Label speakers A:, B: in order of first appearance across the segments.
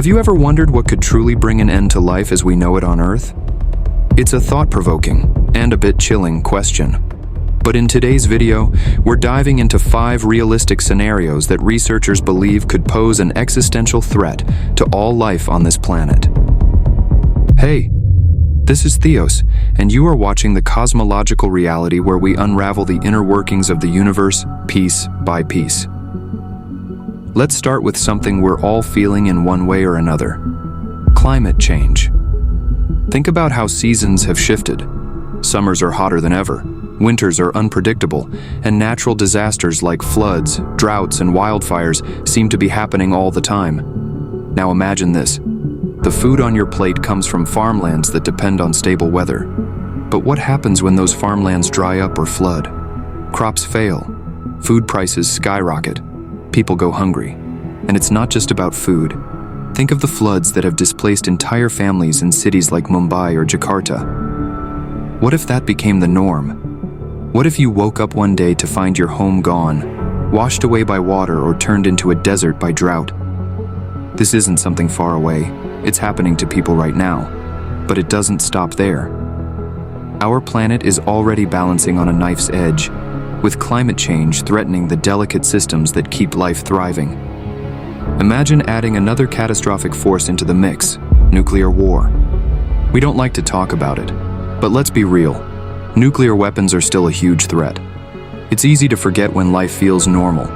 A: Have you ever wondered what could truly bring an end to life as we know it on Earth? It's a thought-provoking and a bit chilling question. But in today's video, we're diving into 5 realistic scenarios that researchers believe could pose an existential threat to all life on this planet. Hey, this is Theos, and you are watching the cosmological reality where we unravel the inner workings of the universe piece by piece. Let's start with something we're all feeling in one way or another: climate change. Think about how seasons have shifted. Summers are hotter than ever, winters are unpredictable, and natural disasters like floods, droughts, and wildfires seem to be happening all the time. Now imagine this. The food on your plate comes from farmlands that depend on stable weather. But what happens when those farmlands dry up or flood? Crops fail, food prices skyrocket, people go hungry. And it's not just about food. Think of the floods that have displaced entire families in cities like Mumbai or Jakarta. What if that became the norm? What if you woke up one day to find your home gone, washed away by water or turned into a desert by drought? This isn't something far away. It's happening to people right now. But it doesn't stop there. Our planet is already balancing on a knife's edge, with climate change threatening the delicate systems that keep life thriving. Imagine adding another catastrophic force into the mix: nuclear war. We don't like to talk about it, but let's be real. Nuclear weapons are still a huge threat. It's easy to forget when life feels normal,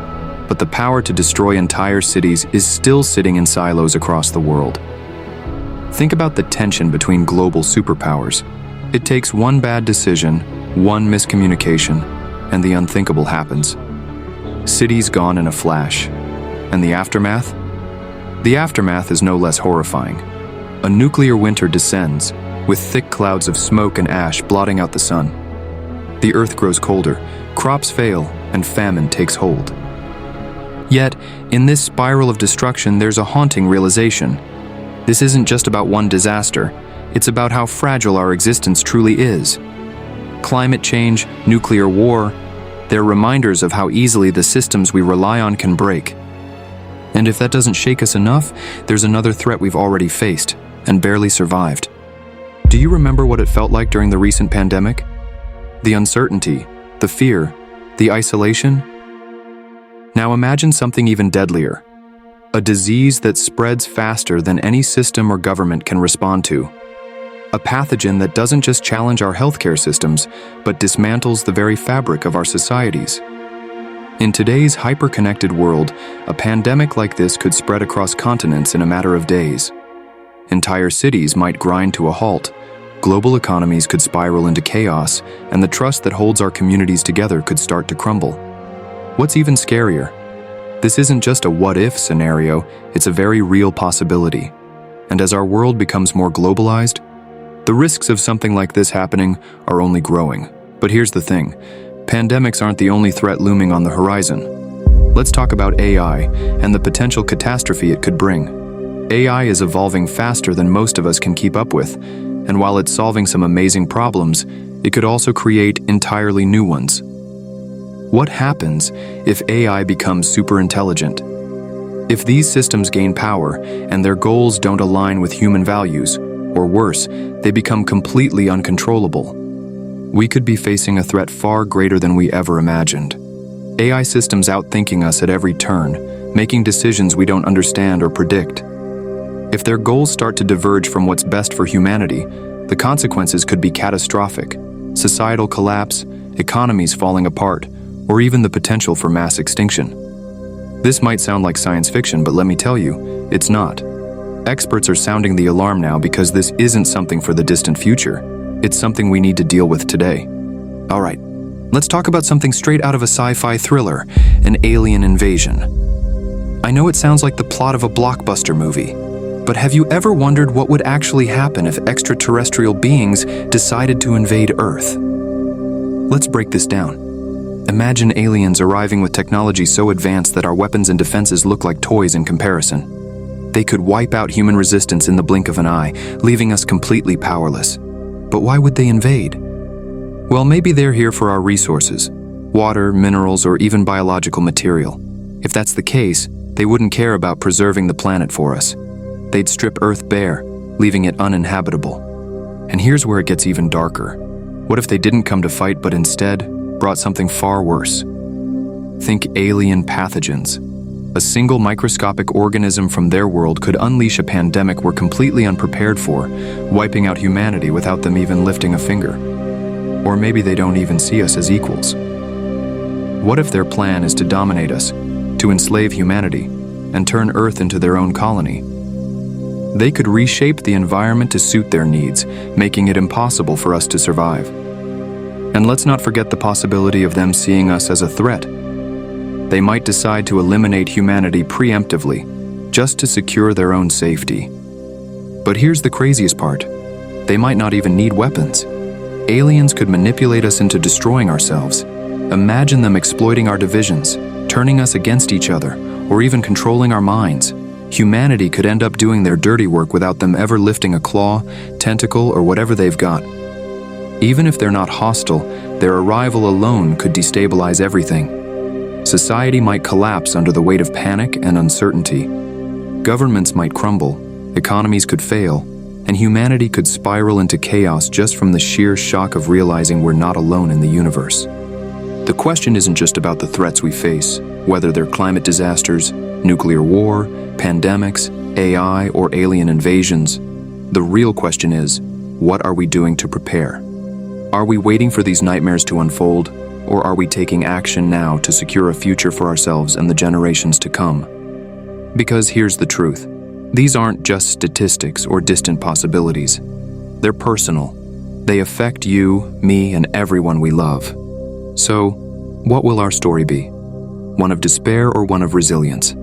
A: but the power to destroy entire cities is still sitting in silos across the world. Think about the tension between global superpowers. It takes one bad decision, one miscommunication, and the unthinkable happens. Cities gone in a flash. And the aftermath? The aftermath is no less horrifying. A nuclear winter descends, with thick clouds of smoke and ash blotting out the sun. The earth grows colder, crops fail, and famine takes hold. Yet, in this spiral of destruction, there's a haunting realization. This isn't just about one disaster, it's about how fragile our existence truly is. Climate change, nuclear war, they're reminders of how easily the systems we rely on can break. And if that doesn't shake us enough, there's another threat we've already faced and barely survived. Do you remember what it felt like during the recent pandemic? The uncertainty, the fear, the isolation? Now imagine something even deadlier. A disease that spreads faster than any system or government can respond to. A pathogen that doesn't just challenge our healthcare systems, but dismantles the very fabric of our societies. In today's hyper-connected world, a pandemic like this could spread across continents in a matter of days. Entire cities might grind to a halt, global economies could spiral into chaos, and the trust that holds our communities together could start to crumble. What's even scarier? This isn't just a what-if scenario, it's a very real possibility. And as our world becomes more globalized, the risks of something like this happening are only growing. But here's the thing, pandemics aren't the only threat looming on the horizon. Let's talk about AI and the potential catastrophe it could bring. AI is evolving faster than most of us can keep up with, and while it's solving some amazing problems, it could also create entirely new ones. What happens if AI becomes super intelligent? If these systems gain power and their goals don't align with human values, or worse, they become completely uncontrollable, we could be facing a threat far greater than we ever imagined. AI systems outthinking us at every turn, making decisions we don't understand or predict. If their goals start to diverge from what's best for humanity, the consequences could be catastrophic: societal collapse, economies falling apart, or even the potential for mass extinction. This might sound like science fiction, but let me tell you, it's not. Experts are sounding the alarm now because this isn't something for the distant future. It's something we need to deal with today. All right, let's talk about something straight out of a sci-fi thriller, an alien invasion. I know it sounds like the plot of a blockbuster movie, but have you ever wondered what would actually happen if extraterrestrial beings decided to invade Earth? Let's break this down. Imagine aliens arriving with technology so advanced that our weapons and defenses look like toys in comparison. They could wipe out human resistance in the blink of an eye, leaving us completely powerless. But why would they invade? Well, maybe they're here for our resources, water, minerals, or even biological material. If that's the case, they wouldn't care about preserving the planet for us. They'd strip Earth bare, leaving it uninhabitable. And here's where it gets even darker. What if they didn't come to fight, but instead brought something far worse? Think alien pathogens. A single microscopic organism from their world could unleash a pandemic we're completely unprepared for, wiping out humanity without them even lifting a finger. Or maybe they don't even see us as equals. What if their plan is to dominate us, to enslave humanity, and turn Earth into their own colony? They could reshape the environment to suit their needs, making it impossible for us to survive. And let's not forget the possibility of them seeing us as a threat. They might decide to eliminate humanity preemptively, just to secure their own safety. But here's the craziest part. They might not even need weapons. Aliens could manipulate us into destroying ourselves. Imagine them exploiting our divisions, turning us against each other, or even controlling our minds. Humanity could end up doing their dirty work without them ever lifting a claw, tentacle, or whatever they've got. Even if they're not hostile, their arrival alone could destabilize everything. Society might collapse under the weight of panic and uncertainty. Governments might crumble, economies could fail, and humanity could spiral into chaos just from the sheer shock of realizing we're not alone in the universe. The question isn't just about the threats we face, whether they're climate disasters, nuclear war, pandemics, AI, or alien invasions. The real question is, what are we doing to prepare? Are we waiting for these nightmares to unfold, or are we taking action now to secure a future for ourselves and the generations to come? Because here's the truth. These aren't just statistics or distant possibilities. They're personal. They affect you, me, and everyone we love. So, what will our story be? One of despair or one of resilience?